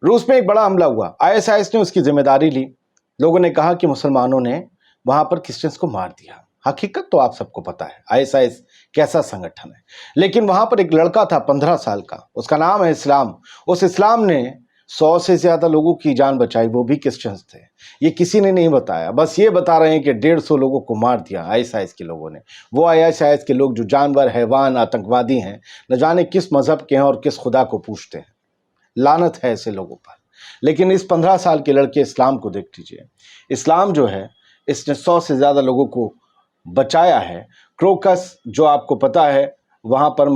روس میں ایک بڑا حملہ ہوا، ISIS نے اس کی ذمہ داری لی. لوگوں نے کہا کہ مسلمانوں نے وہاں پر کرسچنس کو مار دیا. حقیقت تو آپ سب کو پتا ہے ISIS کیسا سنگٹھن ہے. لیکن وہاں پر ایک لڑکا تھا 15 سال کا، اس کا نام ہے اسلام. اس اسلام نے 100 سے زیادہ لوگوں کی جان بچائی، وہ بھی کرسچنس تھے. یہ کسی نے نہیں بتایا، بس یہ بتا رہے ہیں کہ 150 لوگوں کو مار دیا ISIS کے لوگوں نے. وہ ISIS کے لوگ جو جانور، حیوان، آتنکوادی ہیں، نہ جانے کس مذہب کے ہیں اور کس خدا کو پوجتے ہیں. لعنت ہے ایسے لوگوں پر. لیکن اس 15 سال کے لڑکے اسلام کو دیکھ لیجئے. اسلام جو ہے اس نے 100 سے زیادہ لوگوں کو بچایا ہے. کروکس جو آپ کو پتا ہے وہاں پر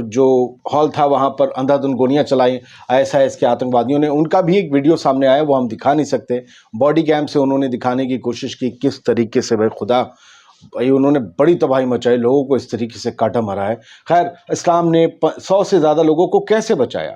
جو ہال تھا وہاں پر اندھا دھند گولیاں چلائی ISIS کے آتنکوادیوں نے. ان کا بھی ایک ویڈیو سامنے آیا، وہ ہم دکھا نہیں سکتے. باڈی کیم سے انہوں نے دکھانے کی کوشش کی کس طریقے سے خدا بھائی انہوں نے بڑی تباہی مچائی، لوگوں کو اس طریقے سے کاٹا مرا ہے. خیر، اسلام نے 100 سے زیادہ لوگوں کو کیسے بچایا؟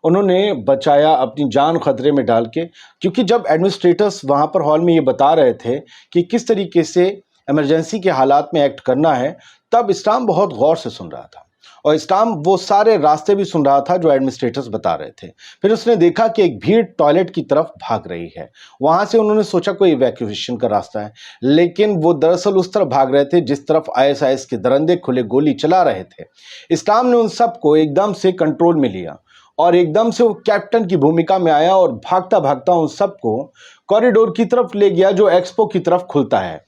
انہوں نے بچایا اپنی جان خطرے میں ڈال کے. کیونکہ جب ایڈمنسٹریٹرز وہاں پر ہال میں یہ بتا رہے تھے کہ کس طریقے سے ایمرجنسی کے حالات میں ایکٹ کرنا ہے، تب اسلام بہت غور سے سن رہا تھا. اور اسلام وہ سارے راستے بھی سن رہا تھا جو ایڈمنسٹریٹرز بتا رہے تھے. پھر اس نے دیکھا کہ ایک بھیڑ ٹوائلٹ کی طرف بھاگ رہی ہے. وہاں سے انہوں نے سوچا کوئی ایویکویشن کا راستہ ہے، لیکن وہ دراصل اس طرف بھاگ رہے تھے جس طرف ISIS کے درندے کھلے گولی چلا رہے تھے. اسلام نے ان سب کو ایک دم سے کنٹرول میں لیا اور ایک دم سے وہ کیپٹن کی بھومکا میں آیا اور بھاگتا بھاگتا ان سب کو کوریڈور کی طرف لے گیا جو ایکسپو کی طرف کھلتا ہے.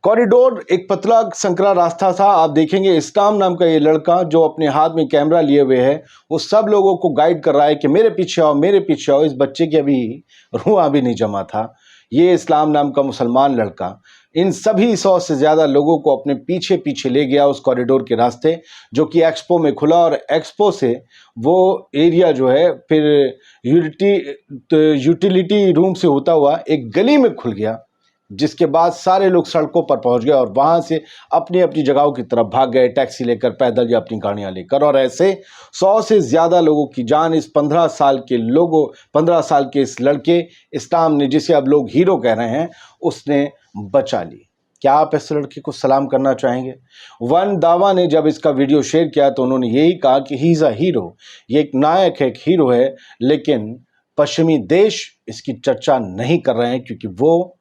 کوریڈور ایک پتلا سنکرا راستہ تھا. آپ دیکھیں گے اسلام نام کا یہ لڑکا جو اپنے ہاتھ میں کیمرہ لیے ہوئے ہے، وہ سب لوگوں کو گائیڈ کر رہا ہے کہ میرے پیچھے آؤ، میرے پیچھے آؤ. اس بچے کی ابھی روح ابھی نہیں جمع تھا. یہ اسلام نام کا مسلمان لڑکا ان سبھی 100 سے زیادہ لوگوں کو اپنے پیچھے پیچھے لے گیا اس کوریڈور کے راستے جو کہ ایکسپو میں کھلا. اور ایکسپو سے وہ ایریا جو ہے پھر یوٹیلیٹی روم سے ہوتا ہوا ایک گلی میں کھل گیا، جس کے بعد سارے لوگ سڑکوں پر پہنچ گئے اور وہاں سے اپنی اپنی جگہوں کی طرف بھاگ گئے، ٹیکسی لے کر، پیدل یا اپنی گاڑیاں لے کر. اور ایسے 100 سے زیادہ لوگوں کی جان اس 15 سال کے اس لڑکے اسلام نے، جسے اب لوگ ہیرو کہہ رہے ہیں، اس نے بچا لی. کیا آپ اس لڑکے کو سلام کرنا چاہیں گے؟ ون داوا نے جب اس کا ویڈیو شیئر کیا تو انہوں نے یہی کہا کہ ہی از اے ہیرو. یہ ایک نائک ہے، ایک ہیرو ہے، لیکن پشچمی دیش اس کی چرچا نہیں کر رہے ہیں کیونکہ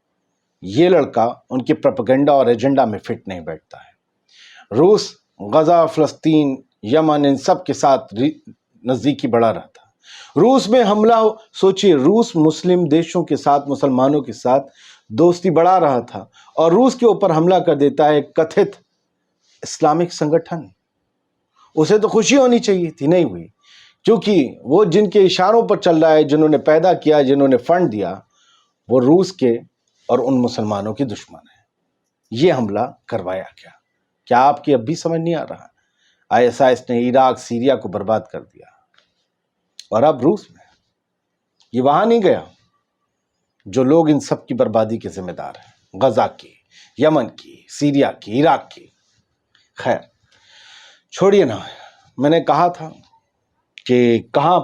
یہ لڑکا ان کے پروپیگنڈا اور ایجنڈا میں فٹ نہیں بیٹھتا ہے. روس غزہ، فلسطین، یمن ان سب کے ساتھ نزدیکی بڑھا رہا تھا. روس میں حملہ، سوچئے روس مسلم دیشوں کے ساتھ، مسلمانوں کے ساتھ دوستی بڑھا رہا تھا اور روس کے اوپر حملہ کر دیتا ہے کتھت اسلامک سنگٹھن. اسے تو خوشی ہونی چاہیے تھی، نہیں ہوئی، کیونکہ وہ جن کے اشاروں پر چل رہا ہے، جنہوں نے پیدا کیا، جنہوں نے فنڈ دیا، وہ روس کے اور ان مسلمانوں کی دشمن ہے. یہ حملہ کروایا گیا. کیا آپ کی اب بھی سمجھ نہیں آ رہا؟ ISIS نے عراق، سیریا کو برباد کر دیا اور اب روس میں. یہ وہاں نہیں گیا جو لوگ ان سب کی بربادی کے ذمہ دار ہیں، غزہ کی، یمن کی، سیریا کی، عراق کی. خیر چھوڑیے نا. میں نے کہا تھا کہ کہاں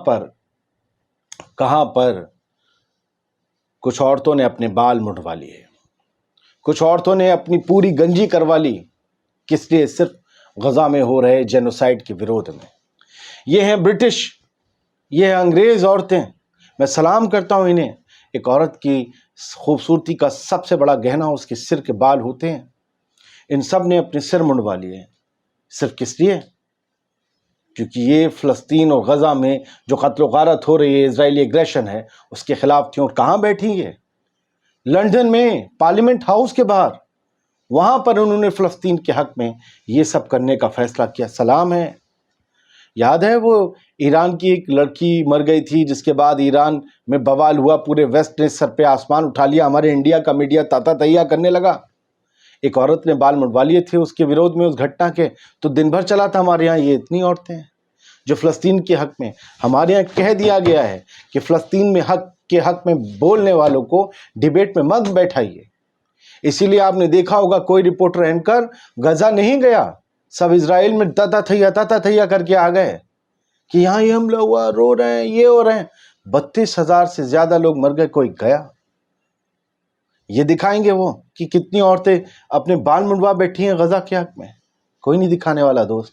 پر کچھ عورتوں نے اپنے بال منڈوا لیے، کچھ عورتوں نے اپنی پوری گنجی کروا لی. کس لیے؟ صرف غزہ میں ہو رہے جینوسائیڈ کے وروධ میں. یہ ہیں برٹش، یہ ہیں انگریز عورتیں. میں سلام کرتا ہوں انہیں. ایک عورت کی خوبصورتی کا سب سے بڑا گہنا اس کے سر کے بال ہوتے ہیں. ان سب نے اپنے سر منڈوا لیے. صرف کس لیے؟ کیونکہ یہ فلسطین اور غزہ میں جو قتل و غارت ہو رہی ہے، اسرائیلی اگریشن ہے، اس کے خلاف تھی. اور کہاں بیٹھی ہے؟ لندن میں، پارلیمنٹ ہاؤس کے باہر. وہاں پر انہوں نے فلسطین کے حق میں یہ سب کرنے کا فیصلہ کیا. سلام ہے. یاد ہے وہ ایران کی ایک لڑکی مر گئی تھی جس کے بعد ایران میں بوال ہوا، پورے ویسٹ نے سر پہ آسمان اٹھا لیا، ہمارے انڈیا کا میڈیا تاتا تہیا کرنے لگا. ایک عورت نے بال منڈوا لیے تھے اس کے وروධ میں، اس گھٹنا کے، تو دن بھر چلا تھا ہمارے یہاں. یہ اتنی عورتیں ہیں جو فلسطین کے حق میں. ہمارے یہاں کہہ دیا گیا ہے کہ فلسطین میں حق میں بولنے والوں کو ڈیبیٹ میں مت بیٹھائیے. اسی لیے آپ نے دیکھا ہوگا کوئی رپورٹر اینکر غزہ نہیں گیا، سب اسرائیل میں تاتا تھیا کر کے آ گئے کہ یہاں یہ حملہ ہوا، رو رہے ہیں، یہ ہو رہے ہیں. 32,000 سے زیادہ لوگ مر گئے، کوئی گیا؟ یہ دکھائیں گے وہ کہ کتنی عورتیں اپنے بال منڈوا بیٹھی ہیں غزہ کے حق میں؟ کوئی نہیں دکھانے والا دوست.